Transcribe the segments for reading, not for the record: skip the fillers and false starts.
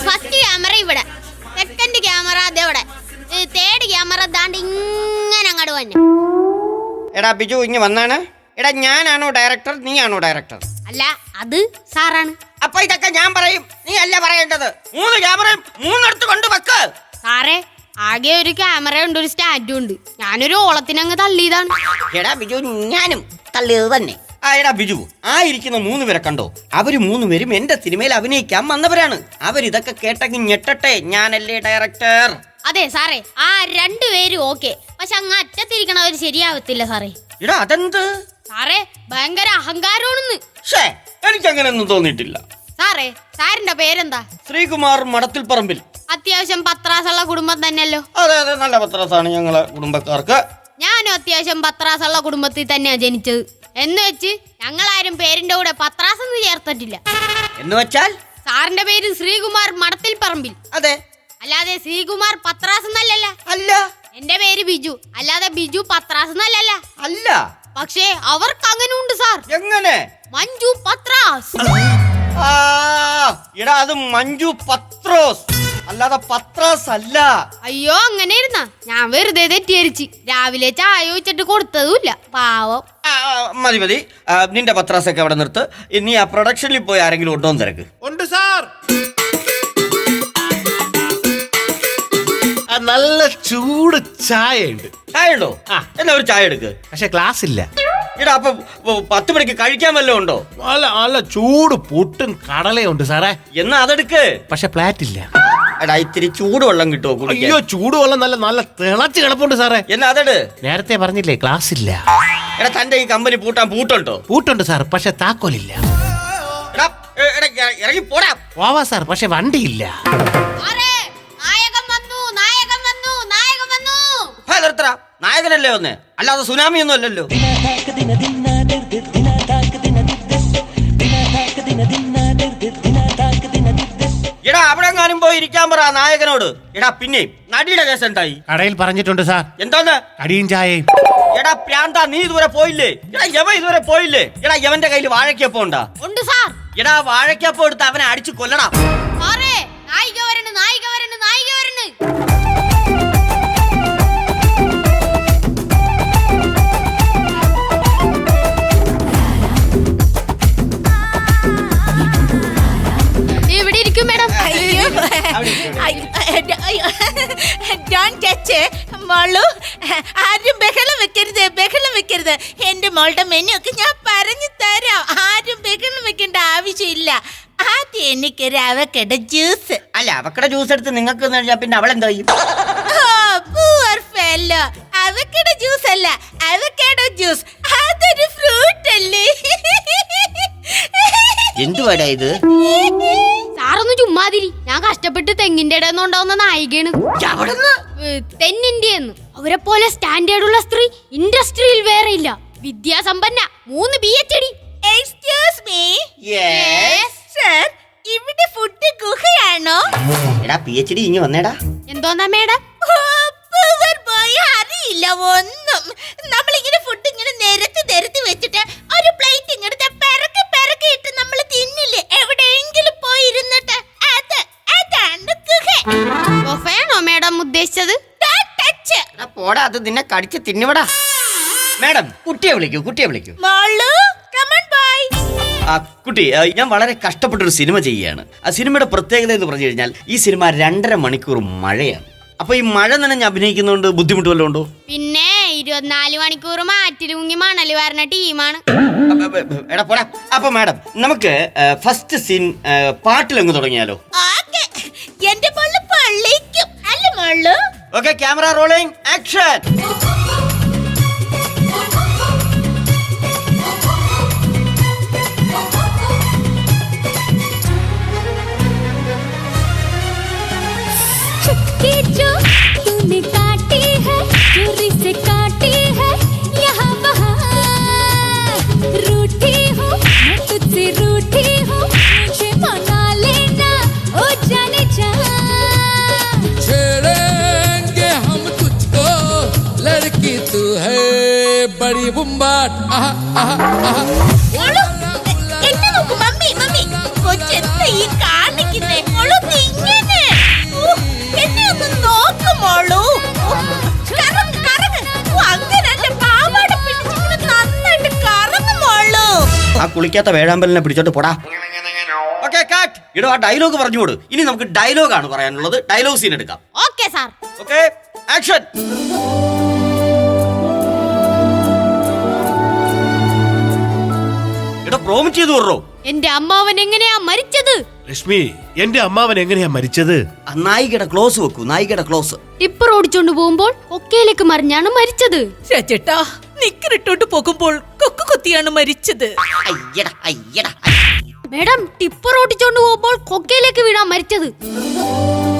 First camera ഇവിടെ, second camera അതെവിടെ, third camera ദാണ്ട് ഇങ്ങനെ അങ്ങോട്ട് വന്നെ. എടാ ബിജു ഇങ്ങ് വന്നാണ്. എടാ ഞാനാണോ ഡയറക്ടർ, നീ ആണോ ഡയറക്ടർ? അല്ല, അത് സാറാണ്. അപ്പൊ ഇതൊക്കെ ഞാൻ പറയും, നീ അല്ല പറയേണ്ടത്. 3 ക്യാമറയും 3 കൊണ്ട് വെക്ക്. സാറേ, ആകെ ഒരു ക്യാമറ ഉണ്ട്, ഒരു സ്റ്റാൻഡും ഉണ്ട്. ഞാനൊരു ഓളത്തിനങ്ങ് തള്ളിയതാണ്. എടാ ബിജു, ഞാനും തള്ളിയത് തന്നെ. എടാ ബിജു, ആ ഇരിക്കുന്ന 3 പേരെ കണ്ടോ? അവര് 3 പേരും എന്റെ സിനിമയിൽ അഭിനയിക്കാൻ വന്നവരാണ്. അവരിതൊക്കെ കേട്ടെങ്കിൽ ഞെട്ടട്ടെ, ഞാനല്ലേ ഡയറക്ടർ. അതെ സാറേ, ആ 2 പേരും ഓക്കെ. പക്ഷെ അങ്ങ് അറ്റത്തിരിക്കണവര് ശരിയാവത്തില്ല സാറേ. എടാ അതെന്ത് സാറേ, ഭയങ്കര അഹങ്കാരമാണെന്ന്. എനിക്ക് അങ്ങനെയൊന്നും തോന്നിയിട്ടില്ല. സാറേ, സാറിന്റെ പേരെന്താ? ശ്രീകുമാർ മടത്തിൽ പറമ്പിൽ. അത്യാവശ്യം പത്രാസുള്ള കുടുംബം തന്നെയല്ലോ. അതെ അതെ, നല്ല പത്രാസാണ് ഞങ്ങളെ കുടുംബക്കാർക്ക്. ഞാനും അത്യാവശ്യം പത്രാസുള്ള കുടുംബത്തിൽ തന്നെയാ ജനിച്ചത്. എന്ന് വെച്ച് ഞങ്ങളാരും പേരിന്റെ കൂടെ പത്രാസ് എന്ന് ചേർത്തിട്ടില്ല. എന്ന് വെച്ചാൽ സാറിന്റെ പേര് ശ്രീകുമാർ മടത്തിൽ പറമ്പിൽ. അതെ, അല്ലാതെ ശ്രീകുമാർ പത്രാസ് എന്നല്ലല്ല. അല്ല. എന്റെ പേര് ബിജു, അല്ലാതെ ബിജു പത്രാസ് എന്നല്ലല്ല. അല്ല. പക്ഷേ അവർക്ക് അങ്ങനെ ഉണ്ട് സാർ. എങ്ങനെ? മഞ്ജു പത്രാസ്. എടാ അത് മഞ്ജു പത്രോസ്, അല്ലാതെ പത്രാസ് അല്ല. അയ്യോ, അങ്ങനെ ഇരുന്നാ ഞാൻ വെറുതെ തെറ്റിദ്ധരിച്ച്. രാവിലെ ചായ വെച്ചിട്ട് കൊടുത്തതുമില്ല, പാവം. മതി മതി, നിന്റെ പത്രാസൊക്കെ അവിടെ നിർത്ത്. ഇനി ആ പ്രൊഡക്ഷനിൽ പോയി ആരെങ്കിലും ഉണ്ടോ എന്ന് തിരക്ക്. ഉണ്ട് സാർ. നല്ല ചൂട് ചായ ഉണ്ട്. ചായ ഉണ്ടോ? എന്നാ ഒരു ചായ എടുക്ക്. പക്ഷെ ഗ്ലാസ് ഇല്ല. എടാ അപ്പൊ 10 മണിക്ക് കഴിക്കാൻ വല്ലതും ഉണ്ടോ? നല്ല ചൂട് പുട്ടും കടലയുണ്ട് സാറേ. എന്നാ അതെടുക്ക്. പക്ഷെ പ്ലാറ്റ് ഇല്ല. എടാ ഇത്തിരി ചൂടുവെള്ളം കിട്ടുമോ കുടിക്കാൻ? അയ്യോ, ചൂടുവെള്ളം നല്ല തിളച്ച് കിടപ്പുണ്ട് സാറേ. എന്നാ അതെട്. നേരത്തെ പറഞ്ഞില്ലേ ഗ്ലാസ് ഇല്ല. എടാ തന്റെ ഈ കമ്പനി പൂട്ടാൻ പൂട്ടുണ്ടോ? പൂട്ടുണ്ട് സാർ, പക്ഷെ താക്കോലില്ല. ഇറങ്ങി പോടാ. പോവാ സാർ, പക്ഷെ വണ്ടിയില്ല. നായകനല്ലേ വന്നേ, അല്ലാതെ സുനാമി ഒന്നും അല്ലല്ലോ. എടാ അവിടെ എങ്ങാനും പോയി ഇരിക്കാൻ പറ നായകനോട്. എടാ പിന്നെ നടിയുടെ കേസ് എന്തായി? കടയിൽ പറഞ്ഞിട്ടുണ്ട് സാർ. എന്താന്ന്? കടിയും ചായയും. എടാ പ്രാന്താ, നീ ഇതുവരെ പോയില്ലേ? എടാ യവൻ ഇതുവരെ പോയില്ലേ? എടാ യവന്റെ കയ്യിൽ വാഴയ്ക്കപ്പം ഉണ്ടാ? ഉണ്ട് സാർ. എടാ വാഴയ്ക്കപ്പം എടുത്ത് അവനെ അടിച്ചു കൊല്ലണം. നായിക വരണ്, നായിക വരണ്, നായിക വരണ്. ഇവിടെ ഇരിക്കും മേഡം. ആരും ബഹളം വെക്കരുത്. എന്റെ മോളുടെ മെനു ഒക്കെ ഞാൻ പറഞ്ഞു തരാം. ആരും ബഹളം വെക്കേണ്ട ആവശ്യമില്ല. ആദ്യം എനിക്കൊരു അവക്കട ജ്യൂസ്. അല്ല, അവക്കട ജ്യൂസ് എടുത്ത് നിങ്ങൾക്ക് പിന്നെ അവളെന്താ ചെയ്യും? അവക്കട ജ്യൂസ് അല്ല, അവക്കാഡോ ജ്യൂസ്. അതൊരു ഫ്രൂട്ട് അല്ലേ? എന്തുവാടാ ഇത്? സാറൊന്ന് ചുമ്മാതിരി. ഞാൻ കഷ്ടപ്പെട്ട് തെങ്ങിന്റെ ഇടയിൽ ഉണ്ടാവുന്ന നായികയാണ്. തെന്നിന്റെ അവരെ പോലെ സ്റ്റാൻഡേർഡുള്ള സ്ത്രീ ഇൻഡസ്ട്രിയിൽ വേറെ ഇല്ല. വിദ്യാസമ്പന്ന, 3 PhD. Excuse me. Yes sir, ഇവിടെ ഫുഡ് ഗുഹയാണോ? എടാ PhD ഇങ്ങ് വന്നേടാ. എന്തോന്നാ മേഡം? അറിയില്ല ഒന്നും. നമ്മളിങ്ങനെ ഫുഡ് ഇങ്ങനെ നിരത്തി വെച്ചിട്ട് ഒരു പ്ലേറ്റ് ഇങ്ങനത്തെ പെരക്കി ഇട്ട് നമ്മൾ തിന്നില്ലേ എവിടെയെങ്കിലും പോയി ഇരുന്നിട്ട്? അതാണ് ഗുഹ. ബൊഫേണോ മേഡം ഉദ്ദേശിച്ചത്? പോടാ, അത് നിന്നെ കടിച്ച് തിന്നുവടാ. മേഡം കുട്ടിയെ വിളിക്കൂ. കുട്ടി, ഞാൻ വളരെ കഷ്ടപ്പെട്ടൊരു സിനിമ ചെയ്യുകയാണ്. ആ സിനിമയുടെ പ്രത്യേകത എന്ന് പറഞ്ഞു കഴിഞ്ഞാൽ ഈ സിനിമ 2.5 മണിക്കൂർ മഴയാണ്. അപ്പൊ ഈ മഴ നനഞ്ഞ് അഭിനയിക്കുന്നതുകൊണ്ട് ബുദ്ധിമുട്ട് വല്ലതും ഉണ്ടോ? പിന്നെ 24 മണിക്കൂർ മാറ്റിലൂങ്ങി മണല് വരുന്ന ടീമാണ്. എടാ പോടാ. അപ്പൊ മാഡം നമുക്ക് ഫസ്റ്റ് സീൻ പാട്ടിലങ്ങ് തുടങ്ങിയാലോ? എന്റെ മോള് പള്ളിക്കും അല്ല മോള്. Okay, camera rolling, action. तूने काटी है, चोरी से काटी है, यहाँ वहाँ रूठी हूँ मैं, तुझसे रूठी हूँ, मुझे मना लेना ओ जाने जा। छेड़ेंगे हम तुझको, लड़की तू है ബുമ്പാടി ബുംബാട്ട് മോളു, എന്നെ നോക്കൂ മമ്മി മമ്മി. കൊച്ചെന്താ ഈ കാണിക്കുന്നേ? മോളു ഇങ്ങനെ എന്നെ ഒന്ന് നോക്ക് മോളു. കറങ്ങ് കറങ്ങ്. അങ്ങനല്ല, പാവാട പിടിച്ചിങ്ങനെ നന്നായിട്ട് കറങ്ങ് മോളു. ആ കുളിക്കാത്ത വേഴാമ്പലിനെ പിടിച്ചോട്ട് പോടാ. ഓക്കെ കാട്ട്. ഇടോ ആ ഡയലോഗ് പറഞ്ഞുകൊടു. ഇനി നമുക്ക് ഡയലോഗാണ് പറയാനുള്ളത്. ഡയലോഗ് സീൻ എടുക്കാം. Okay sir. Okay action. ഇടോ പ്രോമിസ് ചെയ്തു പറോ. എന്റെ അമ്മാവൻ എങ്ങനെയാ മരിച്ചത്? ലക്ഷ്മി, എന്റെ അമ്മാവൻ എങ്ങനെയാ മരിച്ചത്? ആ നായികയുടെ ക്ലോസ് വെക്കൂ. നായികയുടെ ക്ലോസ്. ടിപ്പർ ഓടിച്ചോണ്ട് പോകുമ്പോൾ കൊക്കയിലേക്ക് മറിഞ്ഞാണ് മരിച്ചത്. ചേട്ടാ, നിക്കറിട്ടോട്ട് പോകുമ്പോൾ കൊക്കു കൊത്തിയാണ് മരിച്ചത്. അയ്യടാ അയ്യടാ. മേഡം, ടിപ്പർ ഓടിച്ചോണ്ട് പോകുമ്പോൾ കൊക്കയിലേക്ക് വീണാ മരിച്ചത്.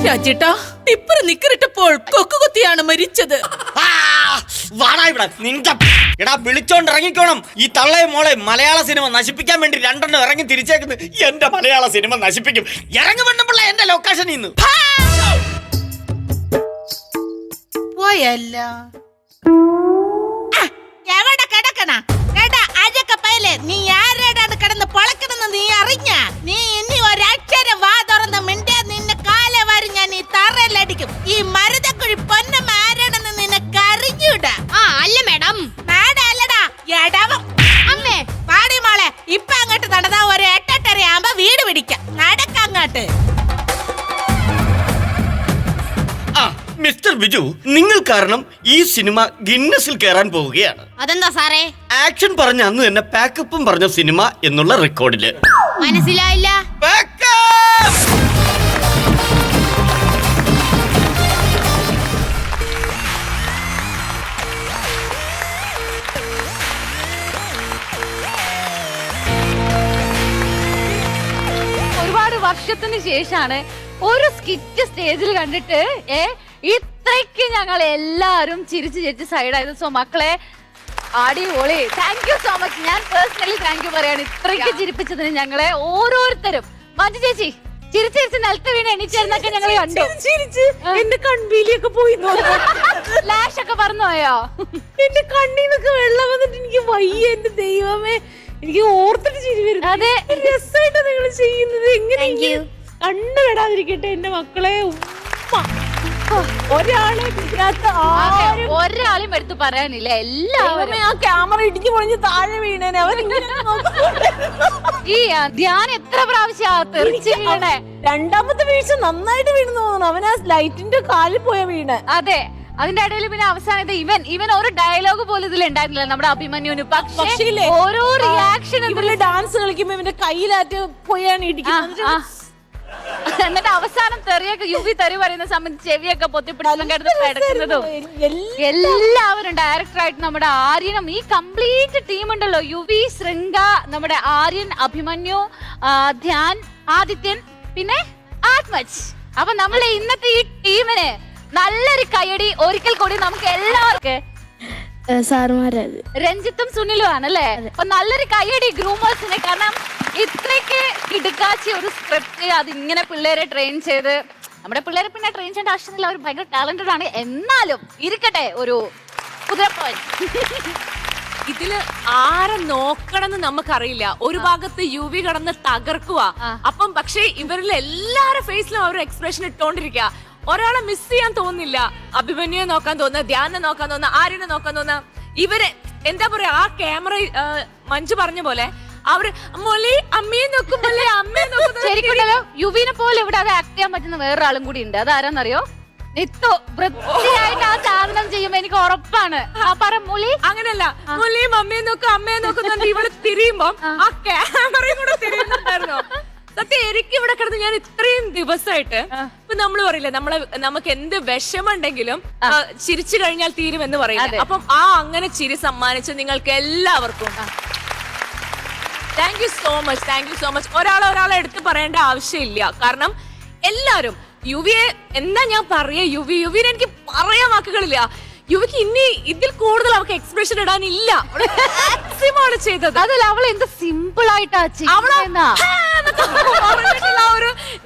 രാജേട്ടാ, ടിപ്പർ നിക്കറിട്ടപ്പോൾ കൊക്കു കൊത്തിയാണ് മരിച്ചത്. എടാ വിളിച്ചോണ്ട് ഇറങ്ങിക്കോണം. ഈ തള്ളയും മോളെ മലയാള സിനിമ നശിപ്പിക്കാൻ വേണ്ടി രണ്ടെണ്ണം ഇറങ്ങി തിരിച്ചേക്കുന്നത്. എന്റെ മലയാള സിനിമ നശിപ്പിക്കും. ഇറങ്ങി വേണ്ടപ്പോൾ എന്റെ ലൊക്കേഷനിൽ നിന്ന് പോയല്ല. എവിടെ കിടക്കണ? എടാ അജക്കപ്പയലെ, നീ ആരേടാണ് കിടന്ന് പൊളക്കണെന്ന് നീ അറിഞ്ഞ? നീ ഇനി ഒരക്ഷരം വാ തുറന്ന് മിണ്ടേ നിന്നെ കാലെ വാരി ഞാൻ ഈ തറയിലടിക്കും. ഈ മരുതക്കുഴി പൊന്നമ്മ ആരാണെന്ന് നിനക്ക് അറിഞ്ഞൂടാ. അല്ല മേഡം. നാടല്ലടാ എടവം. അമ്മേ, പാടി മോളെ. ഇപ്പൊ അങ്ങോട്ട് നടന്നാ ഒരു 8:30 ആകുമ്പോ വീട് പിടിക്കാം. നടക്കങ്ങോട്ട്. മിസ്റ്റർ ബിജു, നിങ്ങൾ കാരണം ഈ സിനിമ ഗിന്നസിൽ കയറാൻ പോവുകയാണ്. അതെന്താ സാറേ? ആക്ഷൻ പറഞ്ഞ അന്ന് തന്നെ പാക്കപ്പും പറഞ്ഞ സിനിമ എന്നുള്ള റെക്കോർഡില്. മനസ്സിലായില്ല. ഒരുപാട് വർഷത്തിന് ശേഷമാണ് ഒരു സ്കിറ്റ് സ്റ്റേജിൽ കണ്ടിട്ട് ഇത്രയ്ക്ക് ഞങ്ങൾ എല്ലാരും ചിരിച്ചു ചിരിച്ച് സൈഡായത്. സോ മക്കളെ, അടിപൊളി. Thank you so much. ഞാൻ പേഴ്സണലി താങ്ക് യു പറയാണ് ഇത്രയ്ക്ക് ചിരിപ്പിച്ചതിന് ഞങ്ങളെ ഓരോരുത്തരും. മഞ്ജു ചേച്ചി ചിരിച്ചിരിച്ച് നിലത്ത് വീണ് എണീച്ചിരുന്നൊക്കെ ഞങ്ങൾ കണ്ടു. എന്റെ കൺപീലിയൊക്കെ പോയി. ലാഷ് ഒക്കെ പറഞ്ഞോയോ? എന്റെ കണ്ണീന്നൊക്കെ വെള്ളം വന്നിട്ട് എനിക്ക് വയ്യ. എന്റെ ദൈവമേ, എനിക്ക് ഓർത്തിട്ട് ചിരി വരുന്നു. അതെ, രസമായിട്ട് നിങ്ങൾ ചെയ്യുന്നത്. എങ്ങനെ കണ്ണു വിടാതിരിക്കട്ടെ എന്റെ മക്കളെ. ഒരാളെ ഒരാളും എടുത്ത് പറയാനില്ല. എല്ലാവരും ആ ക്യാമറ ഇടിഞ്ഞു പൊളിഞ്ഞ് താഴെ വീണേനെ. ഈ ധ്യാനം എത്ര പ്രാവശ്യം തെറിച്ച് വീണേ? രണ്ടാമത്തെ വീഴ്ച നന്നായിട്ട് വീണെന്ന് തോന്നുന്നു. അവൻ ആ ലൈറ്റിന്റെ കാലിൽ പോയ വീണ്. അതെ, അതിന്റെ ഇടയിൽ പിന്നെ അവസാനത്തെ ഇവൻ ഒരു ഡയലോഗ് പോലും ഇതിൽ ഉണ്ടായിരുന്നില്ല നമ്മുടെ അഭിമന്യുവിന്. പക്ഷേ ഓരോ റിയാക്ഷൻ ഡാൻസ് കളിക്കുമ്പോ ഇവന്റെ കയ്യിലാറ്റ് പോയാണ് ഇടിക്കുന്നത്. എന്നിട്ട് അവസാനം തെറിയൊക്കെ യുവി തെറി പറയുന്ന സമയത്ത് ചെവിയൊക്കെ പൊത്തിപ്പിടിച്ചും കിടന്ന് കിടക്കുന്നതും. എല്ലാവരും ഡയറക്ടറായിട്ട് നമ്മുടെ ആര്യനും ഈ കംപ്ലീറ്റ് ടീം ഉണ്ടല്ലോ, യുവി, ശൃംഗ, നമ്മുടെ ആര്യൻ, അഭിമന്യു, ധ്യാൻ, ആദിത്യൻ, പിന്നെ ആത്മജ്. അപ്പൊ നമ്മളെ ഇന്നത്തെ ഈ ടീമിന് നല്ലൊരു കയ്യടി ഒരിക്കൽ കൂടി നമുക്ക് എല്ലാവർക്കും. സാറുമാരത് രഞ്ജിത്തും സുനിലും ആണല്ലേ? അപ്പൊ നല്ലൊരു കയ്യടി ഗ്രൂമേഴ്സിനെ. കാരണം ഇത്രയ്ക്ക് ഇടുക്കാച്ചി ഒരു സ്ക്രിപ്റ്റ് അതിങ്ങനെ പിള്ളേരെ ട്രെയിൻ ചെയ്ത്, നമ്മുടെ പിള്ളേരെ പിന്നെ ട്രെയിൻ ചെയ്യേണ്ട ആവശ്യമില്ല, അവർ ഭയങ്കര ടാലന്റഡ് ആണ്. എന്നാലും ഇരിക്കട്ടെ ഒരു കുതിരപ്പോൻ. ഇതില് ആരെ നോക്കണമെന്ന് നമുക്കറിയില്ല. ഒരു ഭാഗത്ത് യുവി കടന്ന് തകർക്കുക. അപ്പം പക്ഷെ ഇവരിൽ എല്ലാരുടെ ഫേസിലും അവർ എക്സ്പ്രഷൻ ഇട്ടോണ്ടിരിക്കുക. ഒരാളെ മിസ് ചെയ്യാൻ തോന്നില്ല. അഭിമന്യുയെ നോക്കാൻ തോന്നുക, ധ്യാനെ നോക്കാൻ തോന്നുക, ആര്യനെ നോക്കാൻ തോന്നുക. ഇവര് എന്താ പറയാ, ആ ക്യാമറ മഞ്ജു പറഞ്ഞ പോലെ അവര് മൊലി അമ്മയെ നോക്കുമ്പോഴേ അമ്മയെ നോക്കുന്നത്. ശരിക്കുണ്ടല്ലോ, യുവിനെ പോലെ ഇവിടെ അത് ആക്ട് ചെയ്യാൻ പറ്റുന്ന വേറൊരാളും കൂടി ഉണ്ട്. അതാരാന്നറിയോ? നിത്തു വൃത്തിയായിട്ട് ആ സാധനം ചെയ്യുമ്പോ എനിക്ക് ഉറപ്പാണ്. അങ്ങനല്ല, മൊലിയും അമ്മയെ നോക്കും അമ്മയെ നോക്കുന്നുണ്ട്. ഇവിടെ തിരിയുമ്പോ ആ ക്യാമറയും കൂടെ തിരിയുന്നുണ്ടായിരുന്നോ? സത്യം എനിക്ക് ഇവിടെ കിടന്ന് ഞാൻ ഇത്രയും ദിവസമായിട്ട് ഇപ്പൊ നമ്മള് പറയില്ല, നമുക്ക് എന്ത് വിഷമുണ്ടെങ്കിലും ചിരിച്ചു കഴിഞ്ഞാൽ തീരുമെന്ന് പറയില്ല. അപ്പം അങ്ങനെ ചിരി സമ്മാനിച്ച് നിങ്ങൾക്ക് എല്ലാവർക്കും thank you so much. Thank you so much. ഒരാളെ എടുത്ത് പറയേണ്ട ആവശ്യമില്ല. കാരണം എല്ലാരും യുവിയെ എന്താ ഞാൻ പറയാ, യുവിനെ എനിക്ക് പറയാൻ വാക്കുകളില്ല. യുവിക്ക് ഇനി ഇതിൽ കൂടുതൽ അവൾക്ക് എക്സ്പ്രഷൻ ഇടാനില്ല. മാക്സിമം ചെയ്തത്. അതല്ല, അവൾ എന്ത് സിമ്പിൾ ആയിട്ടാ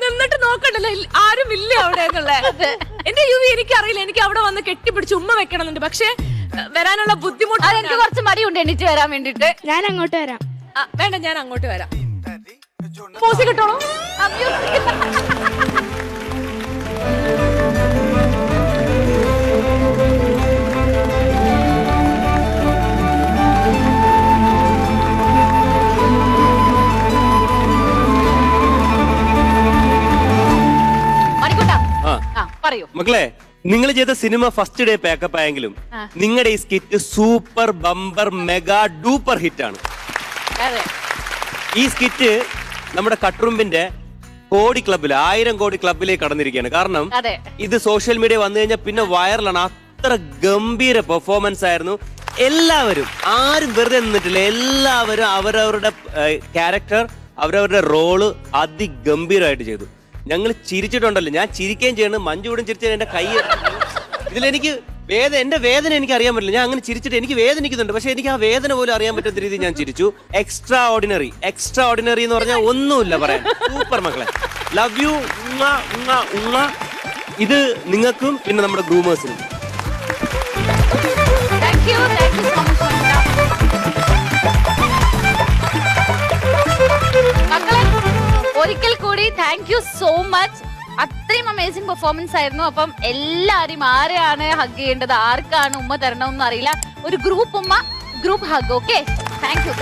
നിന്നിട്ട് നോക്കണ്ടല്ലോ, ആരും ഇല്ല അവിടെ എന്നുള്ള. എന്റെ യുവി എനിക്കറിയില്ല, എനിക്ക് അവിടെ വന്ന് കെട്ടിപ്പിടിച്ച് ഉമ്മ വെക്കണം എന്നുണ്ട്. പക്ഷെ വരാനുള്ള ബുദ്ധിമുട്ട് അതെനിക്ക് കുറച്ച് മടിയുണ്ട് എണീറ്റ് വരാൻ വേണ്ടിട്ട്. ഞാൻ അങ്ങോട്ട് വരാം. വേണ്ട, ഞാൻ അങ്ങോട്ട് വരാം. പോസ് കിട്ടണോ? മണിക്കൂട്ടാ ആ പറയൂ. മക്കളെ, നിങ്ങൾ ചെയ്ത സിനിമ ഫസ്റ്റ് ഡേ പാക്കപ്പ് ആയെങ്കിലും നിങ്ങളുടെ ഈ skit super bumper mega duper ഹിറ്റാണ്. അതെ, ഈ സ്കിറ്റ് നമ്മുടെ കട്ട്റുമ്പിന്റെ കോടി ക്ലബിൽ 1000 കോടി ക്ലബിലേക്ക് കടന്നിരിക്കുകയാണ്. കാരണം അതെ. ഇത് സോഷ്യൽ മീഡിയ വന്നു കഴിഞ്ഞാൽ പിന്നെ വൈറലാണ്. അത്ര ഗംഭീര പെർഫോമൻസ് ആയിരുന്നു. എല്ലാവരും, ആരും വെറുതെ നിന്നിട്ടില്ല. എല്ലാവരും അവരവരുടെ ക്യാരക്ടർ, അവരവരുടെ റോള് അതിഗംഭീരമായിട്ട് ചെയ്തു. ഞങ്ങൾ ചിരിച്ചിട്ടുണ്ടല്ലോ, ഞാൻ ചിരിക്കുകയും ചെയ്യണം. മഞ്ജുകൂടും ചിരിച്ചാൽ എന്റെ കൈ ഇതിലെനിക്ക് എന്റെ വേദന എനിക്ക് അറിയാൻ പറ്റില്ല. ഞാൻ അങ്ങനെ ചിരിച്ചിട്ട് എനിക്ക് വേദനിക്കുന്നുണ്ട്, പക്ഷെ എനിക്ക് ആ വേദന പോലും അറിയാൻ പറ്റുന്ന രീതിയിൽ ഞാൻ ചിരിച്ചു. എക്സ്ട്രാ ഓർഡിനറി എന്ന് പറഞ്ഞാൽ ഒന്നുമില്ല പറയാൻ. സൂപ്പർ മക്കളെ, ലവ് യു. ഇത് നിങ്ങൾക്കും പിന്നെ നമ്മുടെ ഗ്രൂമേഴ്സിനും. താങ്ക് യു സോ മച്ച് മക്കളെ. ഒരിക്കൽ കൂടി താങ്ക് യു സോ മച്ച്. അത്രയും അമേസിംഗ് പെർഫോമൻസ് ആയിരുന്നു. അപ്പം എല്ലാരും ആരെയാണ് ഹഗ് ചെയ്യേണ്ടത്, ആർക്കാണ് ഉമ്മ തരണമെന്ന് അറിയില്ല. ഒരു ഗ്രൂപ്പ് ഉമ്മ, group hug. Okay, thank you.